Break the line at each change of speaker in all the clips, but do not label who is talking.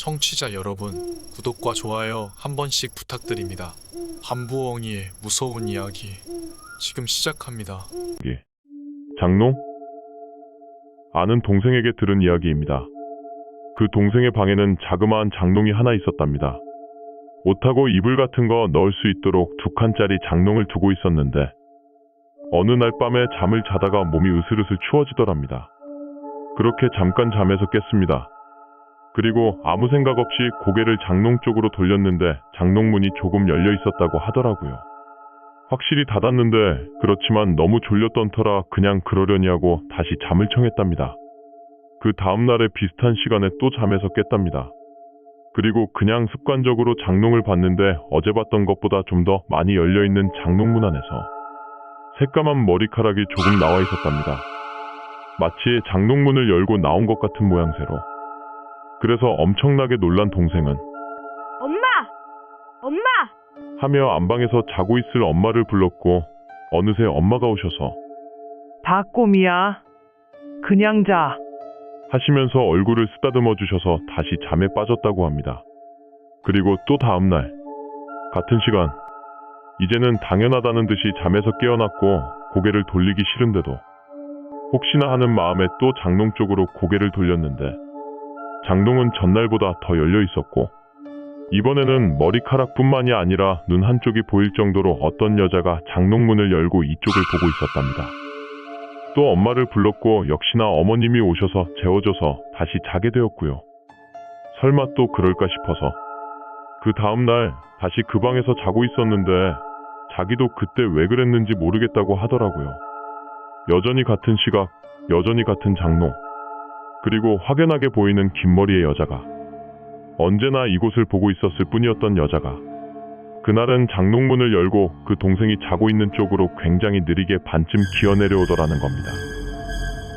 청취자 여러분, 구독과 좋아요 한 번씩 부탁드립니다. 한부엉이의 무서운 이야기 지금 시작합니다.
장롱? 아는 동생에게 들은 이야기입니다. 그 동생의 방에는 자그마한 장롱이 하나 있었답니다. 옷하고 이불 같은 거 넣을 수 있도록 2칸짜리 장롱을 두고 있었는데 어느 날 밤에 잠을 자다가 몸이 으슬으슬 추워지더랍니다. 그렇게 잠깐 잠에서 깼습니다. 그리고 아무 생각 없이 고개를 장롱 쪽으로 돌렸는데 장롱 문이 조금 열려 있었다고 하더라고요. 확실히 닫았는데 그렇지만 너무 졸렸던 터라 그냥 그러려니 하고 다시 잠을 청했답니다. 그 다음날에 비슷한 시간에 또 잠에서 깼답니다. 그리고 그냥 습관적으로 장롱을 봤는데 어제 봤던 것보다 좀 더 많이 열려있는 장롱문 안에서 새까만 머리카락이 조금 나와 있었답니다. 마치 장롱문을 열고 나온 것 같은 모양새로. 그래서 엄청나게 놀란 동생은
엄마!
하며 안방에서 자고 있을 엄마를 불렀고 어느새 엄마가 오셔서
다 꿈이야. 그냥 자.
하시면서 얼굴을 쓰다듬어 주셔서 다시 잠에 빠졌다고 합니다. 그리고 또 다음날 같은 시간 이제는 당연하다는 듯이 잠에서 깨어났고 고개를 돌리기 싫은데도 혹시나 하는 마음에 또 장롱 쪽으로 고개를 돌렸는데 장롱은 전날보다 더 열려 있었고 이번에는 머리카락뿐만이 아니라 눈 한쪽이 보일 정도로 어떤 여자가 장롱문을 열고 이쪽을 보고 있었답니다. 또 엄마를 불렀고 역시나 어머님이 오셔서 재워줘서 다시 자게 되었고요. 설마 또 그럴까 싶어서 그 다음날 다시 그 방에서 자고 있었는데 자기도 그때 왜 그랬는지 모르겠다고 하더라고요. 여전히 같은 시각, 여전히 같은 장롱, 그리고 확연하게 보이는 긴 머리의 여자가 언제나 이곳을 보고 있었을 뿐이었던 여자가 그날은 장롱문을 열고 그 동생이 자고 있는 쪽으로 굉장히 느리게 반쯤 기어 내려오더라는 겁니다.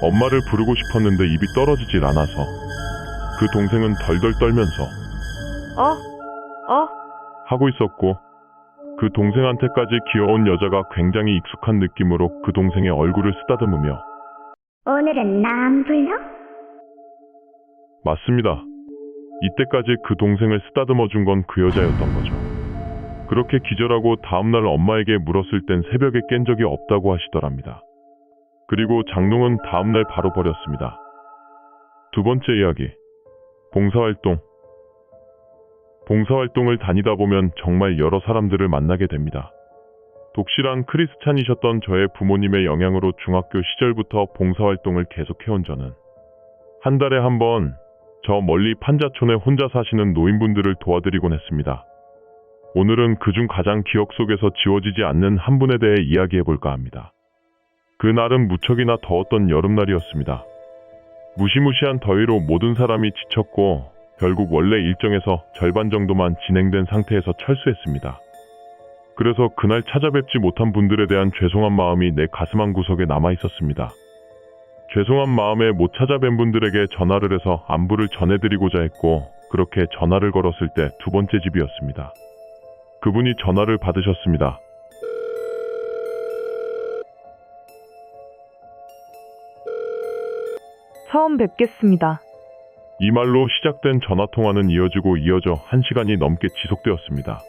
엄마를 부르고 싶었는데 입이 떨어지질 않아서 그 동생은 덜덜 떨면서 하고 있었고 그 동생한테까지 기어온 여자가 굉장히 익숙한 느낌으로 그 동생의 얼굴을 쓰다듬으며
오늘은 나 안 불러?
맞습니다. 이때까지 그 동생을 쓰다듬어 준 건 그 여자였던 거죠. 그렇게 기절하고 다음날 엄마에게 물었을 땐 새벽에 깬 적이 없다고 하시더랍니다. 그리고 장롱은 다음날 바로 버렸습니다. 두 번째 이야기. 봉사활동. 봉사활동을 다니다 보면 정말 여러 사람들을 만나게 됩니다. 독실한 크리스찬이셨던 저의 부모님의 영향으로 중학교 시절부터 봉사활동을 계속해온 저는 한 달에 한 번 저 멀리 판자촌에 혼자 사시는 노인분들을 도와드리곤 했습니다. 오늘은 그중 가장 기억 속에서 지워지지 않는 한 분에 대해 이야기해볼까 합니다. 그날은 무척이나 더웠던 여름날이었습니다. 무시무시한 더위로 모든 사람이 지쳤고 결국 원래 일정에서 절반 정도만 진행된 상태에서 철수했습니다. 그래서 그날 찾아뵙지 못한 분들에 대한 죄송한 마음이 내 가슴 한구석에 남아있었습니다. 죄송한 마음에 못 찾아뵌 분들에게 전화를 해서 안부를 전해드리고자 했고 그렇게 전화를 걸었을 때 두 번째 집이었습니다. 그분이 전화를 받으셨습니다.
처음 뵙겠습니다.
이 말로 시작된 전화통화는 이어지고 이어져 1시간이 넘게 지속되었습니다.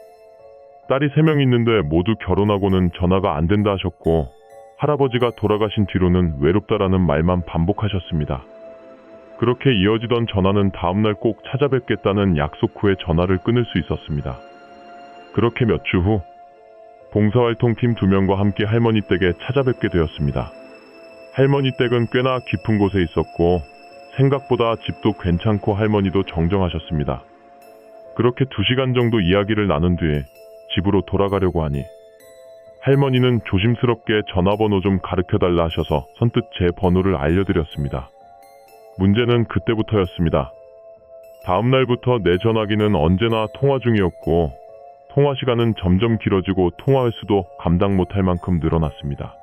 딸이 3명 있는데 모두 결혼하고는 전화가 안 된다 하셨고 할아버지가 돌아가신 뒤로는 외롭다라는 말만 반복하셨습니다. 그렇게 이어지던 전화는 다음날 꼭 찾아뵙겠다는 약속 후에 전화를 끊을 수 있었습니다. 그렇게 몇 주 후 봉사활동팀 2명과 함께 할머니 댁에 찾아뵙게 되었습니다. 할머니 댁은 꽤나 깊은 곳에 있었고 생각보다 집도 괜찮고 할머니도 정정하셨습니다. 그렇게 2시간 정도 이야기를 나눈 뒤에 집으로 돌아가려고 하니 할머니는 조심스럽게 전화번호 좀 가르쳐달라 하셔서 선뜻 제 번호를 알려드렸습니다. 문제는 그때부터였습니다. 다음날부터 내 전화기는 언제나 통화 중이었고 통화 시간은 점점 길어지고 통화 횟수도 감당 못할 만큼 늘어났습니다.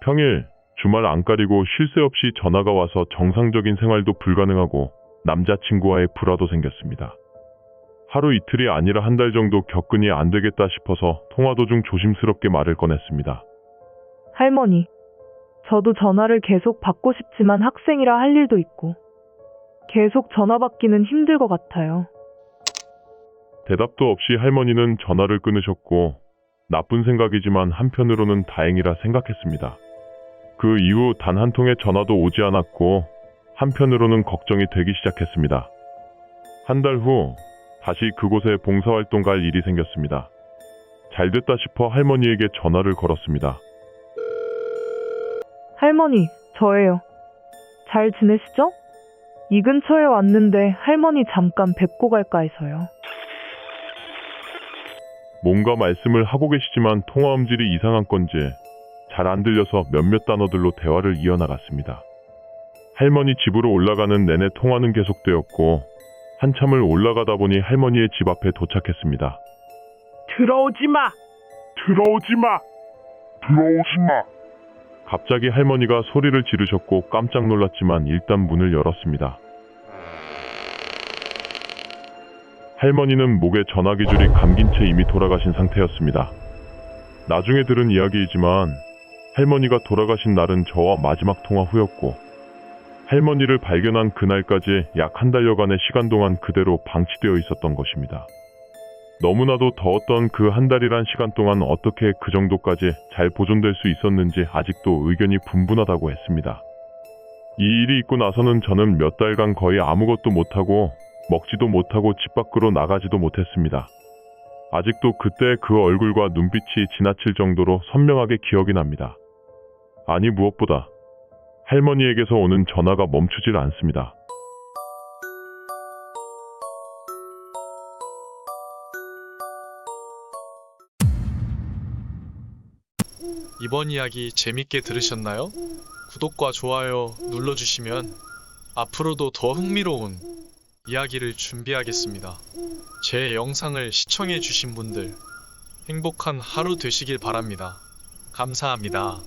평일, 주말 안 가리고 쉴 새 없이 전화가 와서 정상적인 생활도 불가능하고 남자친구와의 불화도 생겼습니다. 하루 이틀이 아니라 한 달 정도 겪으니 안 되겠다 싶어서 통화 도중 조심스럽게 말을 꺼냈습니다.
할머니, 저도 전화를 계속 받고 싶지만 학생이라 할 일도 있고 계속 전화 받기는 힘들 것 같아요.
대답도 없이 할머니는 전화를 끊으셨고 나쁜 생각이지만 한편으로는 다행이라 생각했습니다. 그 이후 단 한 통의 전화도 오지 않았고 한편으로는 걱정이 되기 시작했습니다. 한 달 후 다시 그곳에 봉사활동 갈 일이 생겼습니다. 잘됐다 싶어 할머니에게 전화를 걸었습니다.
할머니, 저예요. 잘 지내시죠? 이 근처에 왔는데 할머니 잠깐 뵙고 갈까 해서요.
뭔가 말씀을 하고 계시지만 통화 음질이 이상한 건지 잘 안 들려서 몇몇 단어들로 대화를 이어나갔습니다. 할머니 집으로 올라가는 내내 통화는 계속되었고 한참을 올라가다 보니 할머니의 집 앞에 도착했습니다.
들어오지 마!
들어오지 마! 들어오지 마! 갑자기 할머니가 소리를 지르셨고 깜짝 놀랐지만 일단 문을 열었습니다. 할머니는 목에 전화기 줄이 감긴 채 이미 돌아가신 상태였습니다. 나중에 들은 이야기이지만 할머니가 돌아가신 날은 저와 마지막 통화 후였고 할머니를 발견한 그날까지 약 한 달여간의 시간 동안 그대로 방치되어 있었던 것입니다. 너무나도 더웠던 그 한 달이란 시간 동안 어떻게 그 정도까지 잘 보존될 수 있었는지 아직도 의견이 분분하다고 했습니다. 이 일이 있고 나서는 저는 몇 달간 거의 아무것도 못하고 먹지도 못하고 집 밖으로 나가지도 못했습니다. 아직도 그때 그 얼굴과 눈빛이 지나칠 정도로 선명하게 기억이 납니다. 아니 무엇보다 할머니에게서 오는 전화가 멈추질 않습니다.
이번 이야기 재밌게 들으셨나요? 구독과 좋아요 눌러주시면 앞으로도 더 흥미로운 이야기를 준비하겠습니다. 제 영상을 시청해주신 분들 행복한 하루 되시길 바랍니다. 감사합니다.